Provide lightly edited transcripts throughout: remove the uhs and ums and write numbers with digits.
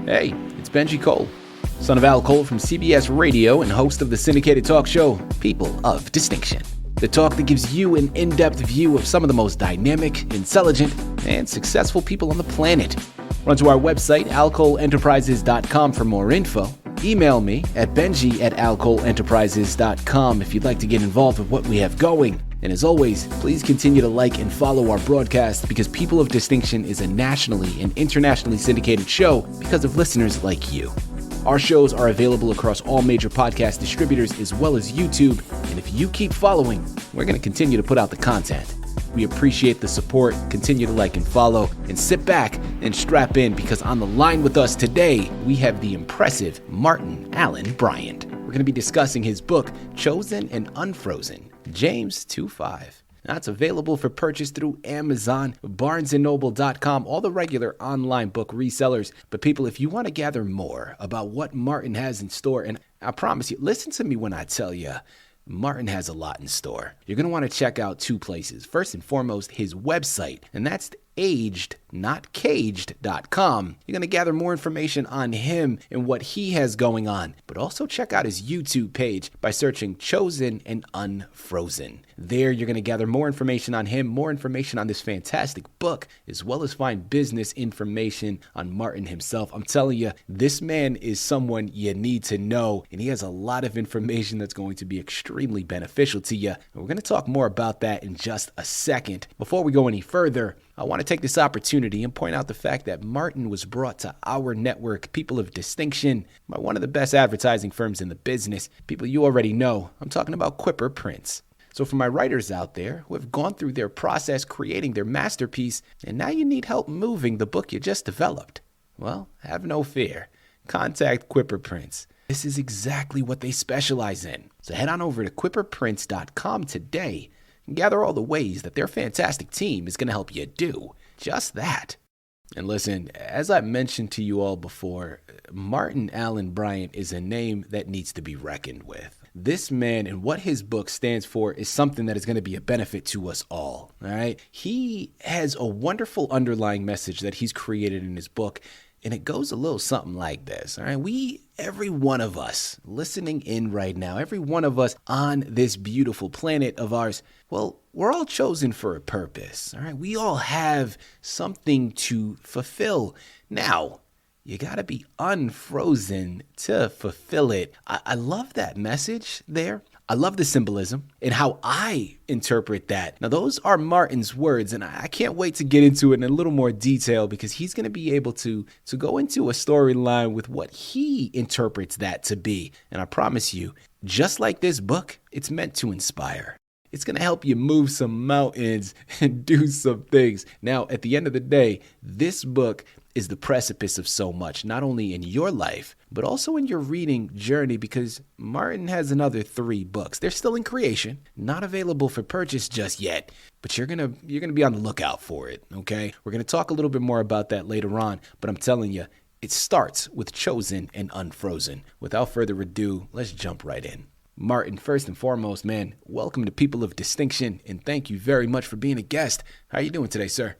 Hey, it's Benji Cole, son of Al Cole from CBS Radio and host of the syndicated talk show, People of Distinction. The talk that gives you an in-depth view of some of the most dynamic, intelligent, and successful people on the planet. Run to our website, alcoleenterprises.com for more info. Email me at benji@alcoleenterprises.com if you'd like to get involved with what we have going. And as always, please continue to like and follow our broadcast because People of Distinction is a nationally and internationally syndicated show because of listeners like you. Our shows are available across all major podcast distributors as well as YouTube. And if you keep following, we're going to continue to put out the content. We appreciate the support. Continue to like and follow and sit back and strap in because on the line with us today, we have the impressive Martin Allen Bryant. We're going to be discussing his book, Chosen and Unfrozen, James 2:5. That's available for purchase through Amazon, BarnesandNoble.com, all the regular online book resellers. But people, if you want to gather more about what Martin has in store, and I promise you, listen to me when I tell you, Martin has a lot in store. You're going to want to check out two places. First and foremost, his website, and that's agednotcaged.com. You're going to gather more information on him and what he has going on, but also check out his YouTube page by searching Chosen and Unfrozen. There, you're going to gather more information on him, more information on this fantastic book, as well as find business information on Martin himself. I'm telling you, this man is someone you need to know, and he has a lot of information that's going to be extremely beneficial to you. And we're going to talk more about that in just a second. Before we go any further, I want to take this opportunity and point out the fact that Martin was brought to our network, People of Distinction, by one of the best advertising firms in the business. People you already know, I'm talking about Quipper Prints. So for my writers out there who have gone through their process creating their masterpiece, and now you need help moving the book you just developed, well, have no fear. Contact Quipper Prints. This is exactly what they specialize in. So head on over to quipperprints.com today and gather all the ways that their fantastic team is going to help you do just that. And listen, as I mentioned to you all before, Martin Allen Bryant is a name that needs to be reckoned with. This man and what his book stands for is something that is going to be a benefit to us all right? He has a wonderful underlying message that he's created in his book, and it goes a little something like this, all right? Every one of us listening in right now, every one of us on this beautiful planet of ours, well, we're all chosen for a purpose, all right? We all have something to fulfill. Now, you got to be unfrozen to fulfill it. I love that message there. I love the symbolism and how I interpret that. Now, those are Martin's words, and I can't wait to get into it in a little more detail because he's going to be able to go into a storyline with what he interprets that to be. And I promise you, just like this book, it's meant to inspire. It's going to help you move some mountains and do some things. Now, at the end of the day, this book is the precipice of so much, not only in your life, but also in your reading journey, because Martin has another 3 books. They're still in creation, not available for purchase just yet, but you're gonna be on the lookout for it, okay? We're gonna talk a little bit more about that later on, but I'm telling you, it starts with Chosen and Unfrozen. Without further ado, let's jump right in. Martin, first and foremost, man, welcome to People of Distinction, and thank you very much for being a guest. How are you doing today, sir?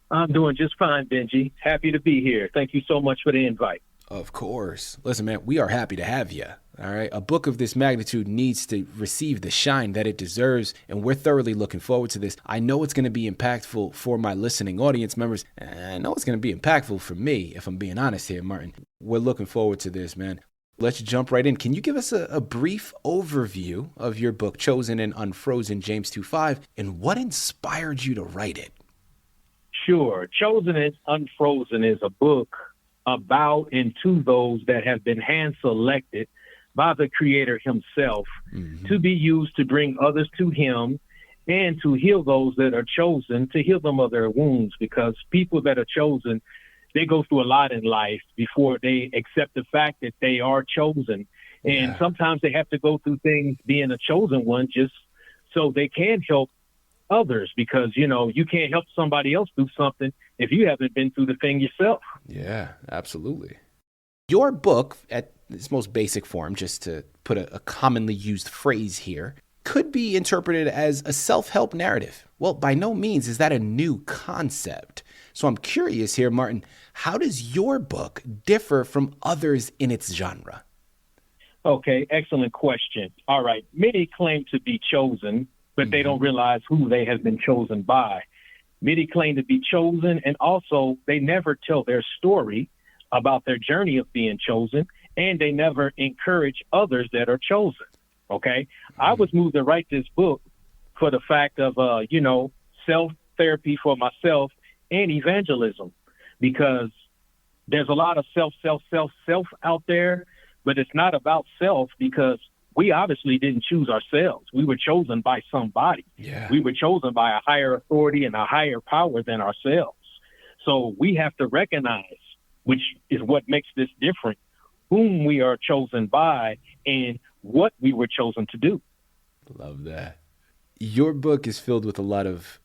I'm doing just fine, Benji. Happy to be here. Thank you so much for the invite. Of course. Listen, man, we are happy to have you. All right. A book of this magnitude needs to receive the shine that it deserves, and we're thoroughly looking forward to this. I know it's going to be impactful for my listening audience members. I know it's going to be impactful for me, if I'm being honest here, Martin. We're looking forward to this, man. Let's jump right in. Can you give us a brief overview of your book, Chosen and Unfrozen, James 2:5, and what inspired you to write it? Sure. Chosen and Unfrozen is a book about and to those that have been hand-selected by the Creator himself to be used to bring others to him and to heal those that are chosen, to heal them of their wounds, because people that are chosen, they go through a lot in life before they accept the fact that they are chosen. And sometimes they have to go through things being a chosen one just so they can help others, because, you can't help somebody else do something if you haven't been through the thing yourself. Yeah, absolutely. Your book, at its most basic form, just to put a commonly used phrase here, could be interpreted as a self-help narrative. Well, by no means is that a new concept. So I'm curious here, Martin, how does your book differ from others in its genre? Okay, excellent question. All right. Many claim to be chosen, but they don't realize who they have been chosen by. Many claim to be chosen, and also they never tell their story about their journey of being chosen, and they never encourage others that are chosen. Okay. I was moved to write this book for the fact of, self therapy for myself and evangelism, because there's a lot of self out there, but it's not about self, because we obviously didn't choose ourselves. We were chosen by somebody. Yeah. We were chosen by a higher authority and a higher power than ourselves. So we have to recognize, which is what makes this different, whom we are chosen by and what we were chosen to do. Love that. Your book is filled with a lot of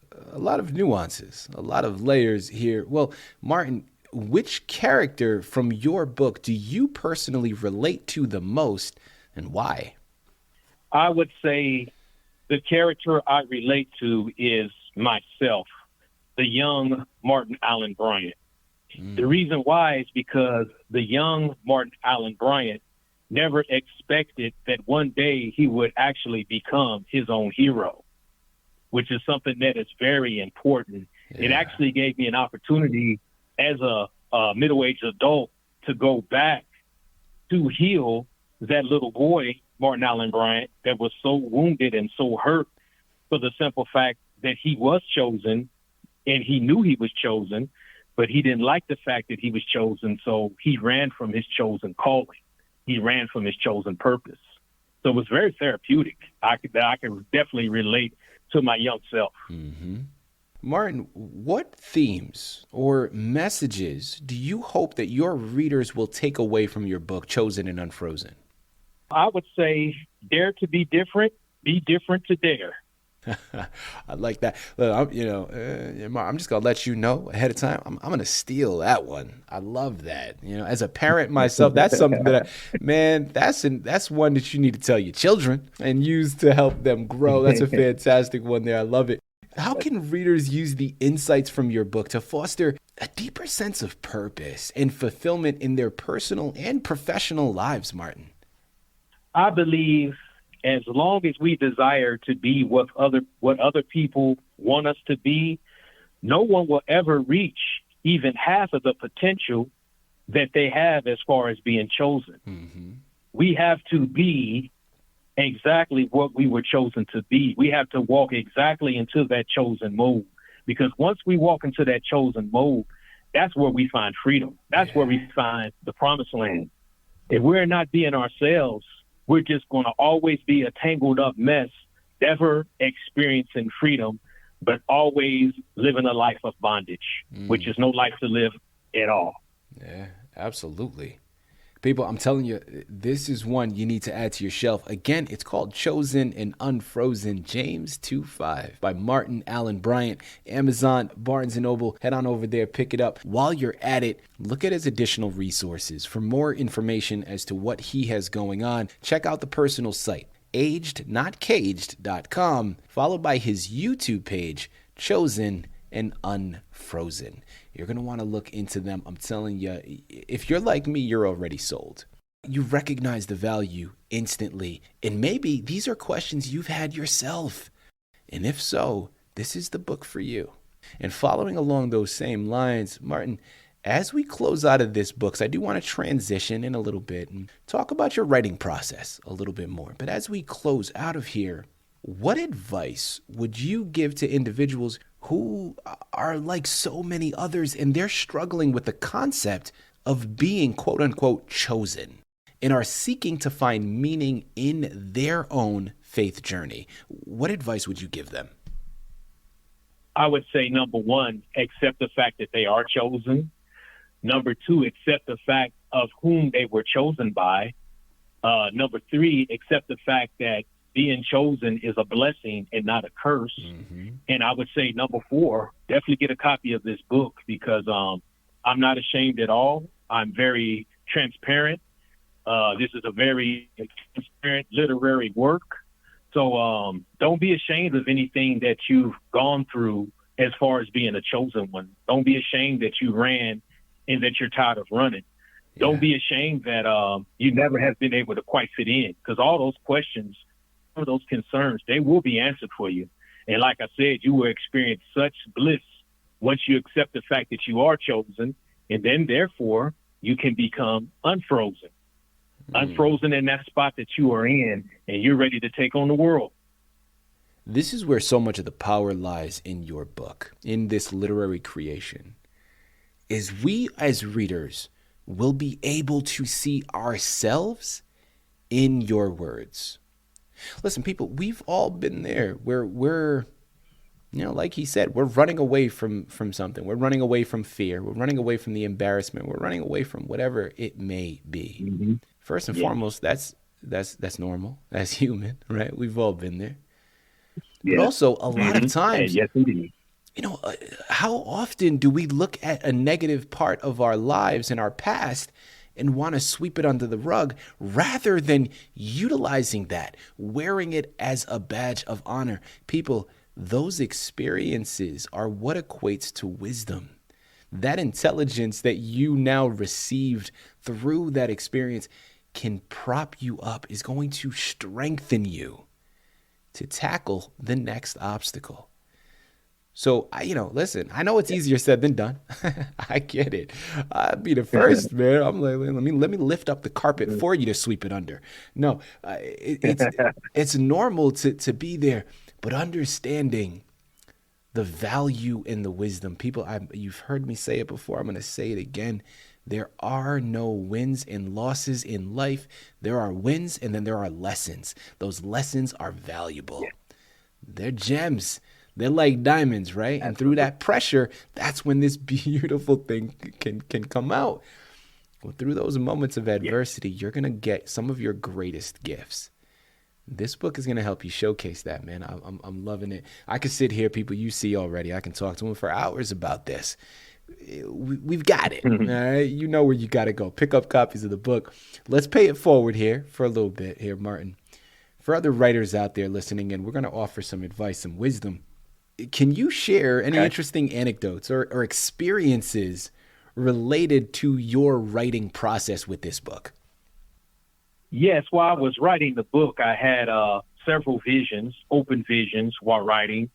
nuances, a lot of layers here. Well, Martin, which character from your book do you personally relate to the most, and why? I would say the character I relate to is myself, the young Martin Allen Bryant. The reason why is because the young Martin Allen Bryant never expected that one day he would actually become his own hero, which is something that is very important. Yeah. It actually gave me an opportunity as a middle-aged adult to go back to heal that little boy, Martin Allen Bryant, that was so wounded and so hurt for the simple fact that he was chosen and he knew he was chosen, but he didn't like the fact that he was chosen. So he ran from his chosen calling. He ran from his chosen purpose. So it was very therapeutic. I could definitely relate to my young self. Mm-hmm. Martin, what themes or messages do you hope that your readers will take away from your book, Chosen and Unfrozen? I would say, dare to be different to dare. I like that. Look, I'm just gonna let you know ahead of time. I'm gonna steal that one. I love that. As a parent myself, that's something that, that's one that you need to tell your children and use to help them grow. That's a fantastic one there. I love it. How can readers use the insights from your book to foster a deeper sense of purpose and fulfillment in their personal and professional lives, Martin? I believe as long as we desire to be what other people want us to be, no one will ever reach even half of the potential that they have as far as being chosen. Mm-hmm. We have to be exactly what we were chosen to be. We have to walk exactly into that chosen mode, because once we walk into that chosen mode, that's where we find freedom. That's where we find the promised land. If we're not being ourselves, we're just going to always be a tangled up mess, never experiencing freedom, but always living a life of bondage, which is no life to live at all. Yeah, absolutely. People, I'm telling you, this is one you need to add to your shelf. Again, it's called Chosen and Unfrozen, James 2:5 by Martin Allen Bryant. Amazon, Barnes & Noble, head on over there, pick it up. While you're at it, look at his additional resources. For more information as to what he has going on, check out the personal site, agednotcaged.com, followed by his YouTube page, Chosen and Unfrozen. You're going to want to look into them. I'm telling you, if you're like me, you're already sold. You recognize the value instantly. And maybe these are questions you've had yourself. And if so, this is the book for you. And following along those same lines, Martin, as we close out of this book, I do want to transition in a little bit and talk about your writing process a little bit more. But as we close out of here, what advice would you give to individuals who are like so many others and they're struggling with the concept of being quote unquote chosen and are seeking to find meaning in their own faith journey? What advice would you give them? I would say, number one, accept the fact that they are chosen. Number two, accept the fact of whom they were chosen by. Number three, accept the fact that being chosen is a blessing and not a curse. Mm-hmm. And I would say, number four, definitely get a copy of this book, because I'm not ashamed at all. I'm very transparent. This is a very transparent literary work. So don't be ashamed of anything that you've gone through as far as being a chosen one. Don't be ashamed that you ran and that you're tired of running. Yeah. Don't be ashamed that you never have been able to quite fit in, because all those questions, all those concerns, they will be answered for you. And like I said, you will experience such bliss once you accept the fact that you are chosen, and then therefore you can become unfrozen. Unfrozen in that spot that you are in, and you're ready to take on the world. This is where so much of the power lies in your book, in this literary creation, is we as readers will be able to see ourselves in your words. Listen, people, we've all been there where we're, like he said, we're running away from something. We're running away from fear. We're running away from the embarrassment. We're running away from whatever it may be. Mm-hmm. First and foremost, that's normal. That's human, right? We've all been there. But also, a lot of times, yes, indeed. How often do we look at a negative part of our lives and our past and want to sweep it under the rug rather than utilizing that, wearing it as a badge of honor? People, those experiences are what equates to wisdom. That intelligence that you now received through that experience can prop you up, is going to strengthen you to tackle the next obstacle. So, listen, I know it's easier said than done. I get it. I'd be the first, man. I'm like, let me lift up the carpet for you to sweep it under. No, it's normal to be there, but understanding the value in the wisdom. People, you've heard me say it before. I'm going to say it again. There are no wins and losses in life. There are wins, and then there are lessons. Those lessons are valuable. Yeah. They're gems. They're like diamonds, right? Absolutely. And through that pressure, that's when this beautiful thing can come out. Well, through those moments of adversity, you're going to get some of your greatest gifts. This book is going to help you showcase that, man. I'm loving it. I could sit here, people you see already. I can talk to them for hours about this. We've got it. All right. You know where you got to go. Pick up copies of the book. Let's pay it forward here for a little bit here, Martin. For other writers out there listening in, we're going to offer some advice, some wisdom. Can you share any interesting anecdotes or experiences related to your writing process with this book? Yes. While I was writing the book, I had several visions, open visions while writing.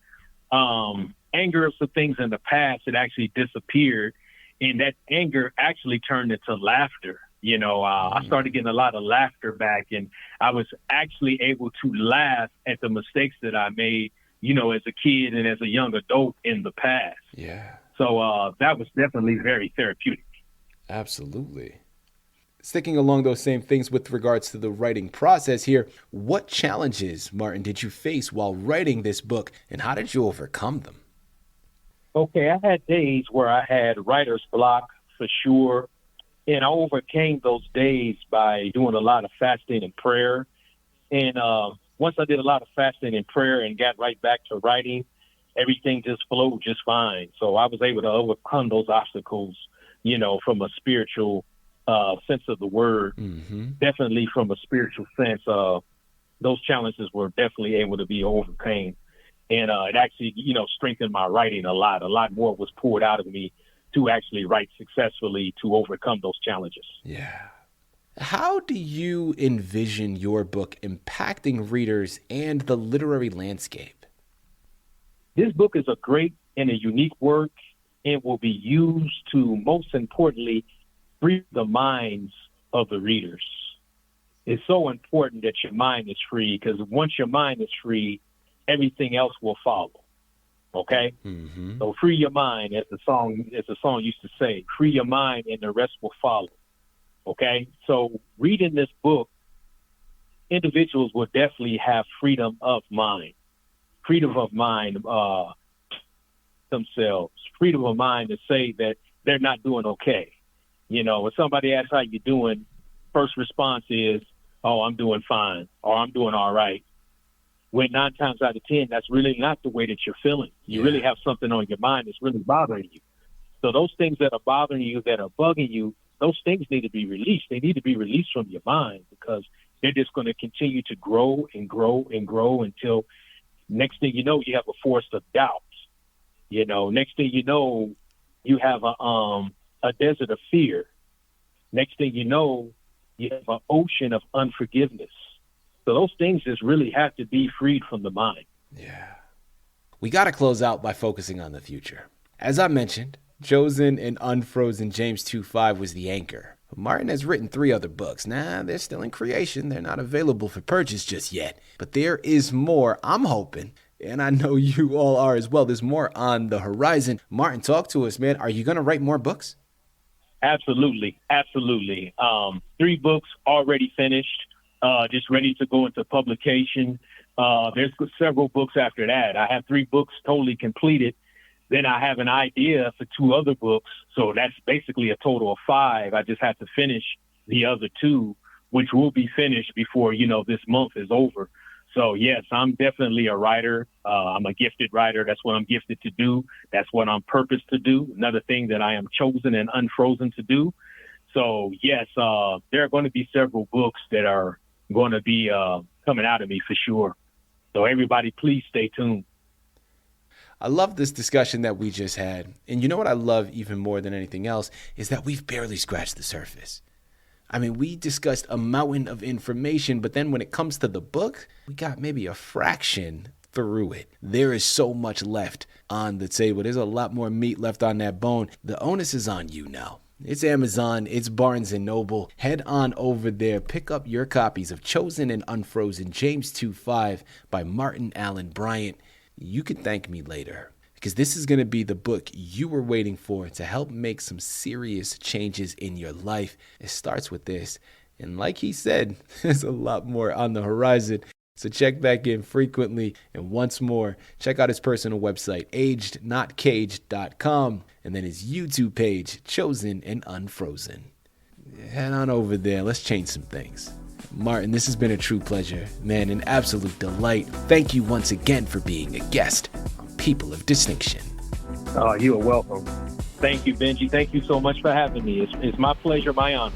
Anger of some things in the past that actually disappeared, and that anger actually turned into laughter. I started getting a lot of laughter back, and I was actually able to laugh at the mistakes that I made, as a kid and as a young adult in the past. Yeah. So that was definitely very therapeutic. Absolutely. Sticking along those same things with regards to the writing process here, what challenges, Martin, did you face while writing this book, and how did you overcome them? Okay, I had days where I had writer's block for sure, and I overcame those days by doing a lot of fasting and prayer. And once I did a lot of fasting and prayer and got right back to writing, everything just flowed just fine. So I was able to overcome those obstacles, from a spiritual sense of the word. Definitely from a spiritual sense, those challenges were definitely able to be overcome. And it actually, strengthened my writing a lot. A lot more was poured out of me to actually write successfully to overcome those challenges. Yeah. How do you envision your book impacting readers and the literary landscape? This book is a great and a unique work, and will be used to, most importantly, free the minds of the readers. It's so important that your mind is free, because once your mind is free, everything else will follow. Okay? So free your mind, as the song used to say. Free your mind and the rest will follow. Okay? So reading this book, individuals will definitely have freedom of mind. Freedom of mind themselves. Freedom of mind to say that they're not doing okay. When somebody asks how you're doing, first response is, oh, I'm doing fine, or I'm doing all right. When 9 times out of 10, that's really not the way that you're feeling. You really have something on your mind that's really bothering you. So those things that are bothering you, that are bugging you, those things need to be released. They need to be released from your mind, because they're just going to continue to grow and grow and grow until next thing you know, you have a forest of doubt. Next thing you know, you have a desert of fear. Next thing you know, you have an ocean of unforgiveness. So those things just really have to be freed from the mind. Yeah. We got to close out by focusing on the future. As I mentioned, Chosen and Unfrozen James 2:5 was the anchor. Martin has written 3 other books. Nah, they're still in creation. They're not available for purchase just yet. But there is more, I'm hoping, and I know you all are as well. There's more on the horizon. Martin, talk to us, man. Are you going to write more books? Absolutely. Absolutely. 3 books already finished, just ready to go into publication. There's several books after that. I have 3 books totally completed. Then I have an idea for 2 other books. So that's basically a total of 5. I just have to finish the other 2, which will be finished before, this month is over. So, yes, I'm definitely a writer. I'm a gifted writer. That's what I'm gifted to do. That's what I'm purposed to do. Another thing that I am chosen and unfrozen to do. So, yes, there are going to be several books that are going to be coming out of me for sure. So everybody, please stay tuned. I love this discussion that we just had. And you know what I love even more than anything else is that we've barely scratched the surface. I mean, we discussed a mountain of information, but then when it comes to the book, we got maybe a fraction through it. There is so much left on the table. There's a lot more meat left on that bone. The onus is on you now. It's Amazon, it's Barnes & Noble. Head on over there, pick up your copies of Chosen and Unfrozen, James 2:5 by Martin Allen Bryant. You can thank me later, because this is going to be the book you were waiting for to help make some serious changes in your life. It starts with this. And like he said, there's a lot more on the horizon. So check back in frequently. And once more, check out his personal website, agednotcaged.com, and then his YouTube page, Chosen and Unfrozen. Head on over there. Let's change some things. Martin, this has been a true pleasure. Man, an absolute delight. Thank you once again for being a guest on People of Distinction. You are welcome. Thank you, Benji. Thank you so much for having me. It's my pleasure, my honor.